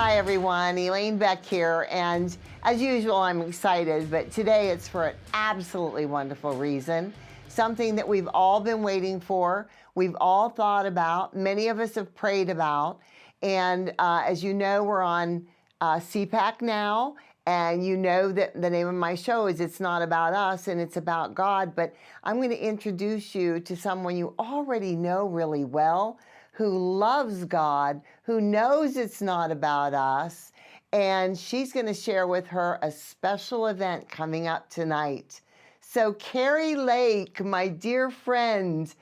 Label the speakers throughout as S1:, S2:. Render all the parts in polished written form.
S1: Hi everyone, Elaine Beck here, and as usual I'm excited, but today it's for an absolutely wonderful reason, something that we've all been waiting for, we've all thought about, many of us have prayed about, and as you know, we're on CPAC now, and you know that the name of my show is It's Not About Us and It's About God, but I'm going to introduce you to someone you already know really well, who loves God, who knows it's not about us, and she's going to share with her a special event coming up tonight. So Kari Lake, my dear friend,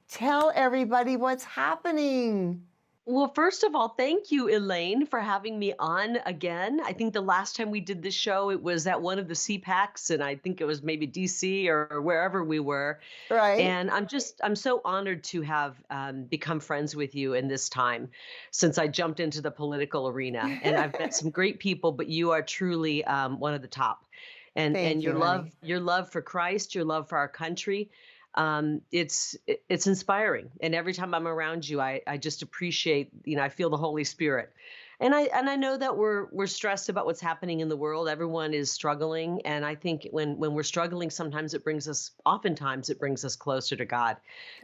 S1: tell everybody what's happening.
S2: Well, first of all, thank you, Elaine, for having me on again. I think the last time we did this show, it was at one of the CPACs, and I think it was maybe DC or wherever we were.
S1: Right?
S2: And I'm so honored to have become friends with you in this time since I jumped into the political arena. And I've met some great people, but you are truly one of the top. And
S1: Thank you, honey.
S2: your love for Christ, your love for our country, it's inspiring. And every time I'm around you, I just appreciate, I feel the Holy Spirit. And I know that we're stressed about what's happening in the world. Everyone is struggling, and I think when we're struggling, oftentimes it brings us closer to God.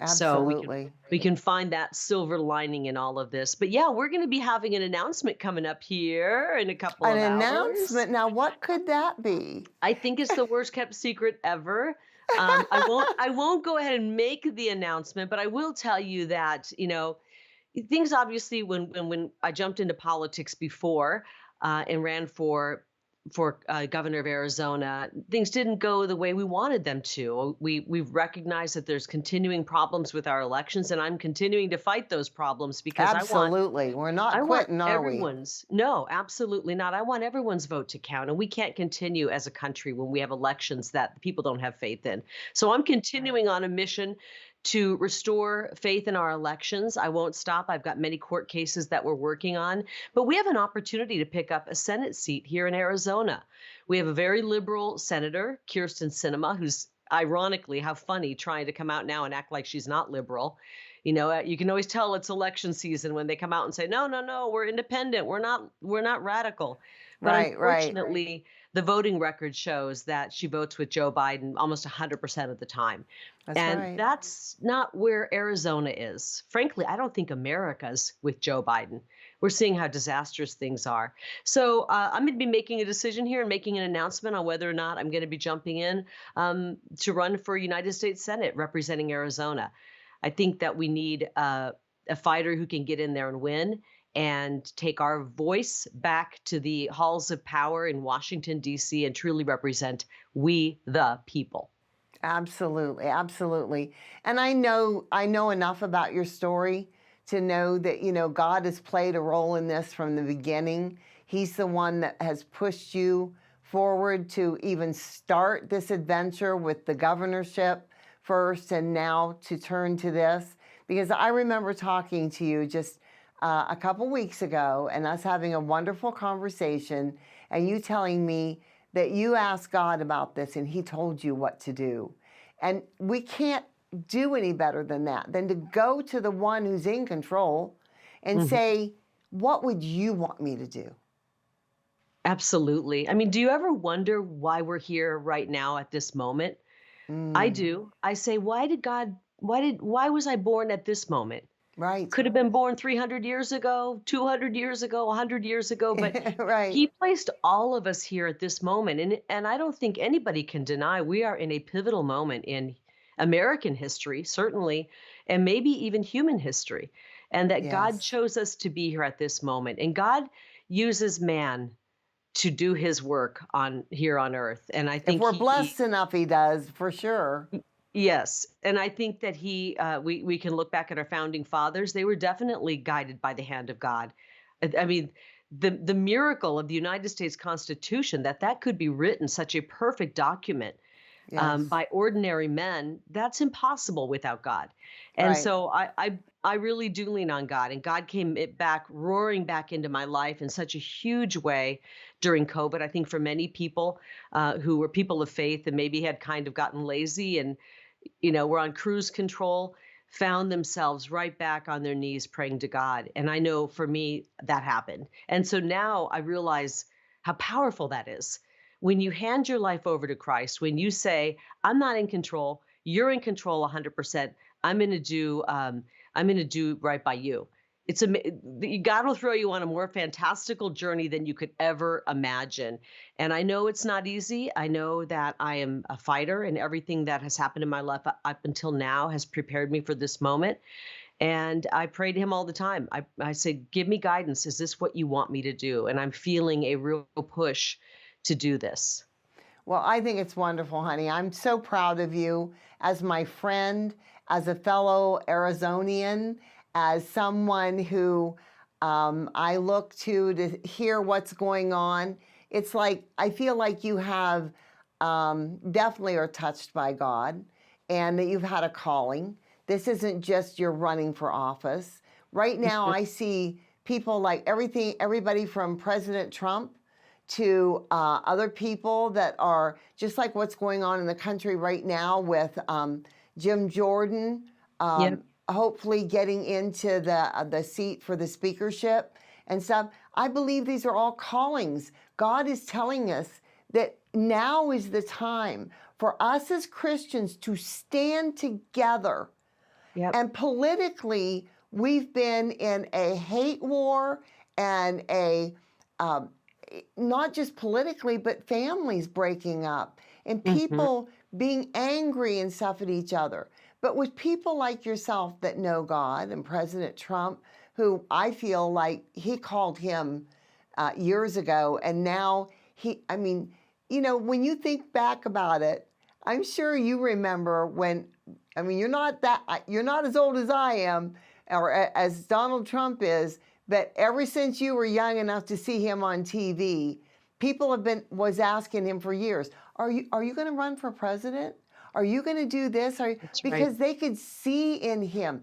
S2: So
S1: Absolutely.
S2: we can find that silver lining in all of this. But yeah, we're going to be having an announcement coming up here in a couple
S1: An
S2: of hours.
S1: announcement. Now, what could that be?
S2: I think it's the worst kept secret ever. I won't go ahead and make the announcement, but I will tell you that, things obviously when I jumped into politics before and ran for governor of Arizona, things didn't go the way we wanted them to. We've recognized that there's continuing problems with our elections, and I'm continuing to fight those problems because
S1: Absolutely. We're not quitting, are we?
S2: no, absolutely not. I want everyone's vote to count, and we can't continue as a country when we have elections that people don't have faith in. So I'm continuing on a mission to restore faith in our elections. I won't stop. I've got many court cases that we're working on, but we have an opportunity to pick up a Senate seat here in Arizona. We have a very liberal senator, Kirsten Sinema, who's ironically, how funny, trying to come out now and act like she's not liberal. You can always tell it's election season when they come out and say, no, no, no, we're independent. We're not radical. But
S1: Right.
S2: unfortunately, the voting record shows that she votes with Joe Biden almost 100% of the time.
S1: That's
S2: And
S1: right.
S2: that's not where Arizona is. Frankly, I don't think America's with Joe Biden. We're seeing how disastrous things are. So I'm going to be making a decision here and making an announcement on whether or not I'm going to be jumping in to run for United States Senate representing Arizona. I think that we need a fighter who can get in there and win and take our voice back to the halls of power in Washington, D.C., and truly represent we the people.
S1: Absolutely, absolutely. And I know enough about your story to know that, God has played a role in this from the beginning. He's the one that has pushed you forward to even start this adventure with the governorship first and now to turn to this. Because I remember talking to you just a couple weeks ago and us having a wonderful conversation and you telling me that you asked God about this and he told you what to do. And we can't do any better than that, than to go to the one who's in control and say, what would you want me to do?
S2: Absolutely. I mean, do you ever wonder why we're here right now at this moment? I
S1: Mm,
S2: do. I say, why was I born at this moment?
S1: right.
S2: Could have been born 300 years ago, 200 years ago, 100 years ago, but
S1: Right.
S2: he placed all of us here at this moment. And I don't think anybody can deny we are in a pivotal moment in American history, certainly, and maybe even human history, and that God
S1: Yes.
S2: chose us to be here at this moment. And God uses man to do his work on here on earth. And I
S1: If
S2: think
S1: we're
S2: he
S1: blessed enough, he does, for sure.
S2: Yes, and I think that we can look back at our founding fathers. They were definitely guided by the hand of God. I mean, the miracle of the United States Constitution, that could be written, such a perfect document
S1: Yes.
S2: by ordinary men, that's impossible without God. And
S1: Right.
S2: so I really do lean on God, and God came roaring back into my life in such a huge way during COVID. I think for many people who were people of faith and maybe had kind of gotten lazy and were on cruise control, found themselves right back on their knees praying to God. And I know for me that happened. And so now I realize how powerful that is. When you hand your life over to Christ, when you say, I'm not in control, you're in control 100%. I'm going to do I'm going to do right by you. God will throw you on a more fantastical journey than you could ever imagine. And I know it's not easy. I know that I am a fighter, and everything that has happened in my life up until now has prepared me for this moment. And I pray to him all the time. I say, give me guidance. Is this what you want me to do? And I'm feeling a real push to do this.
S1: Well, I think it's wonderful, honey. I'm so proud of you as my friend, as a fellow Arizonian, as someone who I look to hear what's going on. It's like, I feel like you have definitely are touched by God and that you've had a calling. This isn't just you're running for office. Right now, I see people like everybody from President Trump to other people that are just like what's going on in the country right now with Jim Jordan,
S2: Yep.
S1: hopefully getting into the seat for the speakership and stuff. I believe these are all callings. God is telling us that now is the time for us as Christians to stand together.
S2: Yep.
S1: And politically, we've been in a hate war and a not just politically, but families breaking up and people being angry and stuff at each other. But with people like yourself that know God and President Trump, who I feel like he called him years ago, and now I mean, when you think back about it, I'm sure you remember when, I mean, you're not as old as I am or as Donald Trump is, but ever since you were young enough to see him on TV, people was asking him for years, are you going to run for president? Are you going to do this? Because they could see in him.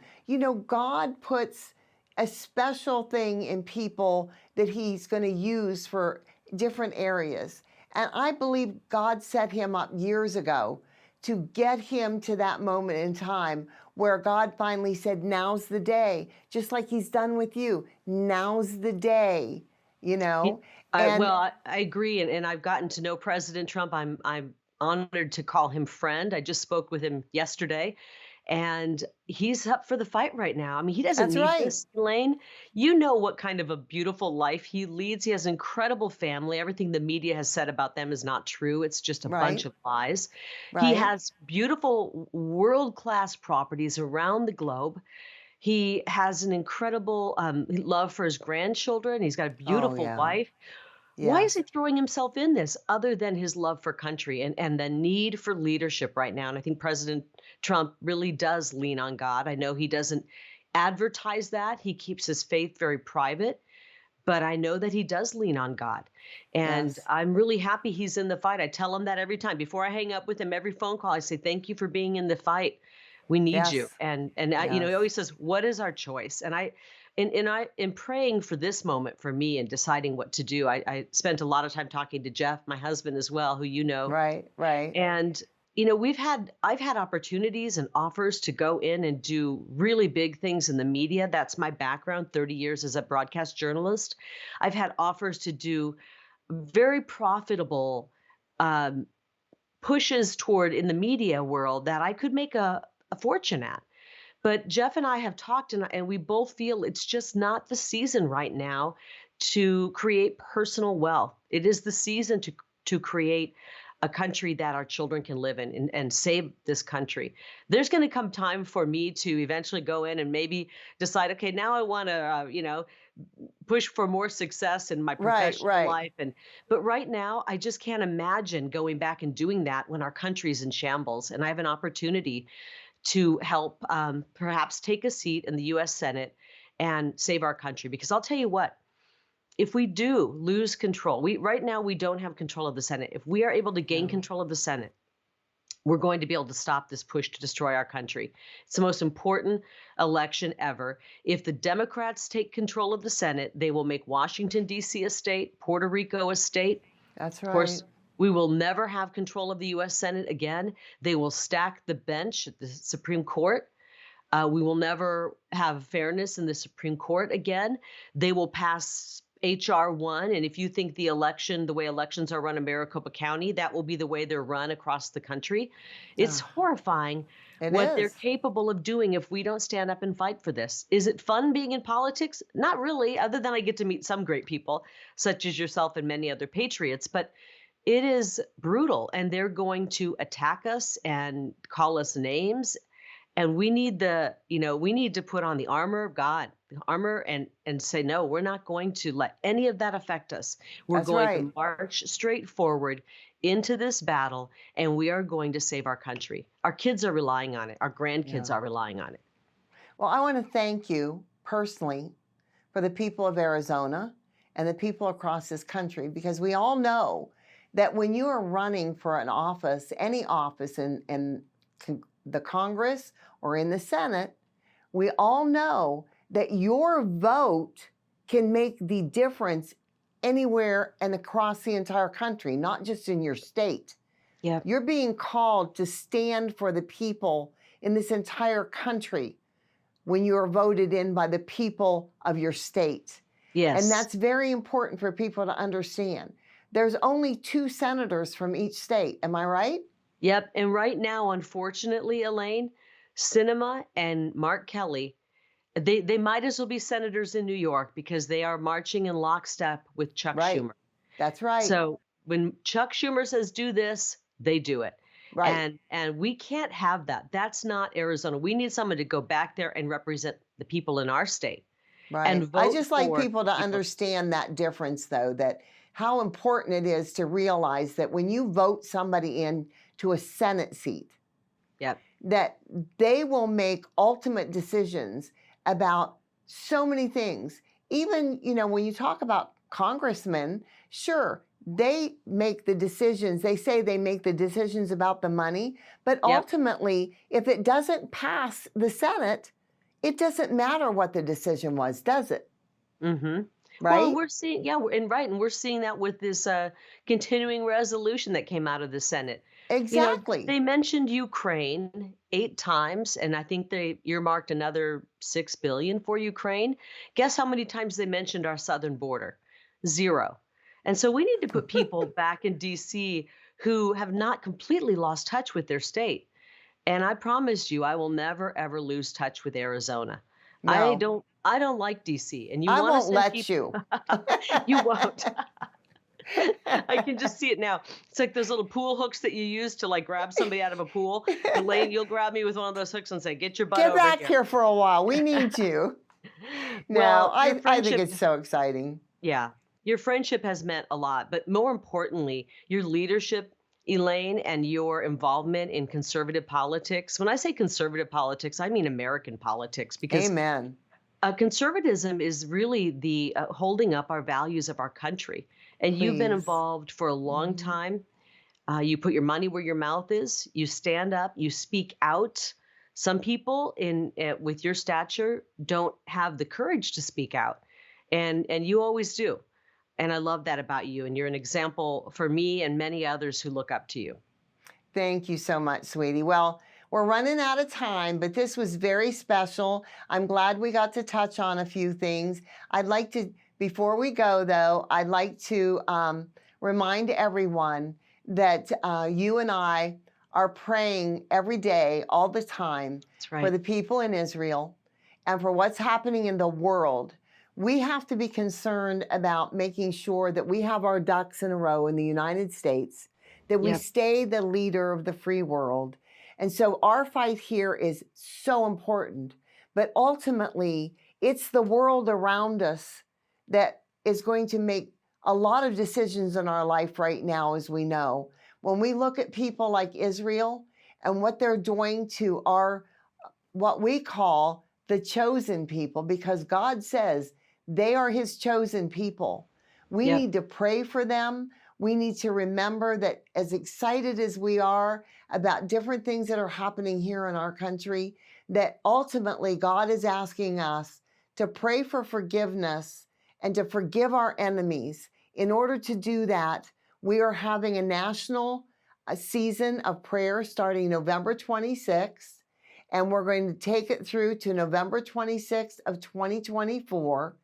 S1: God puts a special thing in people that he's going to use for different areas. And I believe God set him up years ago to get him to that moment in time where God finally said, now's the day, just like he's done with you. Now's the day,
S2: Well,
S1: And
S2: I agree, and I've gotten to know President Trump. I'm honored to call him friend. I just spoke with him yesterday, and he's up for the fight right now. I mean, he doesn't
S1: that's
S2: need
S1: right.
S2: this, Elaine. You know what kind of a beautiful life he leads. He has an incredible family. Everything the media has said about them is not true. It's just a bunch
S1: Right.
S2: of lies. He
S1: Right.
S2: has beautiful, world-class properties around the globe. He has an incredible love for his grandchildren. He's got a
S1: Oh,
S2: beautiful
S1: yeah.
S2: wife. Why is
S1: Yes.
S2: he throwing himself in this other than his love for country and the need for leadership right now? And I think President Trump really does lean on God. I know he doesn't advertise that. He keeps his faith very private, but I know that he does lean on God. And
S1: Yes.
S2: I'm really happy he's in the fight. I tell him that every time. Before I hang up with him, every phone call, I say, thank you for being in the fight. We need you.
S1: Yes.
S2: And
S1: Yes.
S2: he always says, what is our choice? And in praying for this moment for me and deciding what to do, I spent a lot of time talking to Jeff, my husband as well, who you know.
S1: Right. Right.
S2: And I've had opportunities and offers to go in and do really big things in the media. That's my background, 30 years as a broadcast journalist. I've had offers to do very profitable pushes toward in the media world that I could make a fortune at. But Jeff and I have talked, and we both feel it's just not the season right now to create personal wealth. It is the season to create a country that our children can live in and save this country. There's going to come time for me to eventually go in and maybe decide, okay, now I want to, push for more success in my
S1: Right.
S2: professional
S1: Right.
S2: life. But right now, I just can't imagine going back and doing that when our country's in shambles. And I have an opportunity to help perhaps take a seat in the U.S. Senate and save our country. Because I'll tell you what, if we do lose control, right now we don't have control of the Senate. If we are able to gain
S1: No.
S2: control of the Senate, we're going to be able to stop this push to destroy our country. It's the most important election ever. If the Democrats take control of the Senate, they will make Washington, D.C. a state, Puerto Rico a state.
S1: That's
S2: Of
S1: right.
S2: course, we will never have control of the U.S. Senate again. They will stack the bench at the Supreme Court. We will never have fairness in the Supreme Court again. They will pass HR 1. And if you think the way elections are run in Maricopa County, that will be the way they're run across the country. It's
S1: Ugh,
S2: horrifying
S1: it
S2: what they're
S1: is.
S2: capable of doing if we don't stand up and fight for this. Is it fun being in politics? Not really, other than I get to meet some great people, such as yourself and many other patriots. But it is brutal, and they're going to attack us and call us names, and we need to put on the armor of God, the armor, and say, no, we're not going to let any of that affect us. We're
S1: That's
S2: going
S1: right.
S2: to march straight forward into this battle, and we are going to save our country. Our kids are relying on it. Our
S1: Yeah.
S2: grandkids are relying on it.
S1: Well, I want to thank you personally for the people of Arizona and the people across this country, because we all know that when you are running for an office, any office in the Congress or in the Senate, we all know that your vote can make the difference anywhere and across the entire country, not just in your state.
S2: Yeah.
S1: You're being called to stand for the people in this entire country when you are voted in by the people of your state.
S2: Yes.
S1: And that's very important for people to understand. There's only 2 senators from each state. Am I right?
S2: Yep. And right now, unfortunately, Elaine, Sinema and Mark Kelly, they might as well be senators in New York, because they are marching in lockstep with Chuck
S1: Right.
S2: Schumer.
S1: That's right.
S2: So when Chuck Schumer says do this, they do it.
S1: Right.
S2: And we can't have that. That's not Arizona. We need someone to go back there and represent the people in our state and
S1: Right. I
S2: vote
S1: just like
S2: for
S1: people to
S2: people.
S1: understand that difference, though, that how important it is to realize that when you vote somebody in to a Senate seat,
S2: Yep.
S1: that they will make ultimate decisions about so many things. Even, when you talk about congressmen, sure, they make the decisions. They say they make the decisions about the money, but
S2: Yep.
S1: ultimately, if it doesn't pass the Senate, it doesn't matter what the decision was, does it?
S2: Mm-hmm.
S1: Right?
S2: Well, we're seeing, yeah, and we're seeing that with this continuing resolution that came out of the Senate.
S1: Exactly.
S2: They mentioned Ukraine 8 times, and I think they earmarked another 6 billion for Ukraine. Guess how many times they mentioned our southern border? 0. And so we need to put people back in DC who have not completely lost touch with their state. And I promise you, I will never ever lose touch with Arizona. I
S1: No,
S2: don't. I don't like DC, and you
S1: I
S2: want to
S1: won't
S2: send
S1: let
S2: people.
S1: you.
S2: You won't. I can just see it now. It's like those little pool hooks that you use to like grab somebody out of a pool. Elaine, you'll grab me with one of those hooks and say, "Get your butt
S1: Get
S2: over
S1: back
S2: here."
S1: here for a while. We need you. No,
S2: Well, your
S1: I think
S2: friendship,
S1: it's so exciting.
S2: yeah, your friendship has meant a lot, but more importantly, your leadership, Elaine, and your involvement in conservative politics. When I say conservative politics, I mean American politics, because
S1: Amen.
S2: conservatism is really the holding up our values of our country. And you've been
S1: Please.
S2: involved for a long
S1: Mhm.
S2: time. You put your money where your mouth is. You stand up. You speak out. Some people with your stature don't have the courage to speak out, and you always do. And I love that about you. And you're an example for me and many others who look up to you.
S1: Thank you so much, sweetie. Well, we're running out of time, but this was very special. I'm glad we got to touch on a few things. Before we go though, I'd like to remind everyone that you and I are praying every day, all the time,
S2: That's
S1: for
S2: right.
S1: the people in Israel and for what's happening in the world. We have to be concerned about making sure that we have our ducks in a row in the United States, that we
S2: Yep.
S1: stay the leader of the free world. And so our fight here is so important. But ultimately, it's the world around us that is going to make a lot of decisions in our life right now, as we know. When we look at people like Israel and what they're doing to what we call the chosen people, because God says they are his chosen people. We
S2: Yep.
S1: need to pray for them. We need to remember that as excited as we are about different things that are happening here in our country, that ultimately God is asking us to pray for forgiveness and to forgive our enemies. In order to do that, we are having a national season of prayer starting November 26th. and we're going to take it through to November 26th of 2024.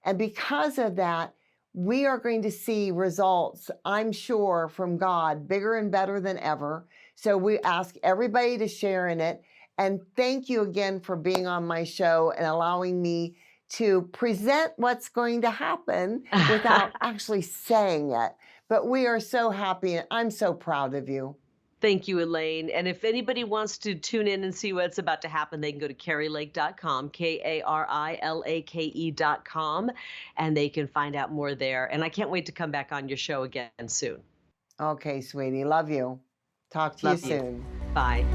S1: And because of that, we are going to see results, I'm sure, from God, bigger and better than ever. So we ask everybody to share in it. And thank you again for being on my show and allowing me to present what's going to happen without actually saying it. But we are so happy, and I'm so proud of you.
S2: Thank you, Elaine. And if anybody wants to tune in and see what's about to happen, they can go to karilake.com, KARILAKE.com, and they can find out more there. And I can't wait to come back on your show again soon.
S1: Okay, sweetie. Love you. Talk to you
S2: Love you.
S1: soon.
S2: Bye.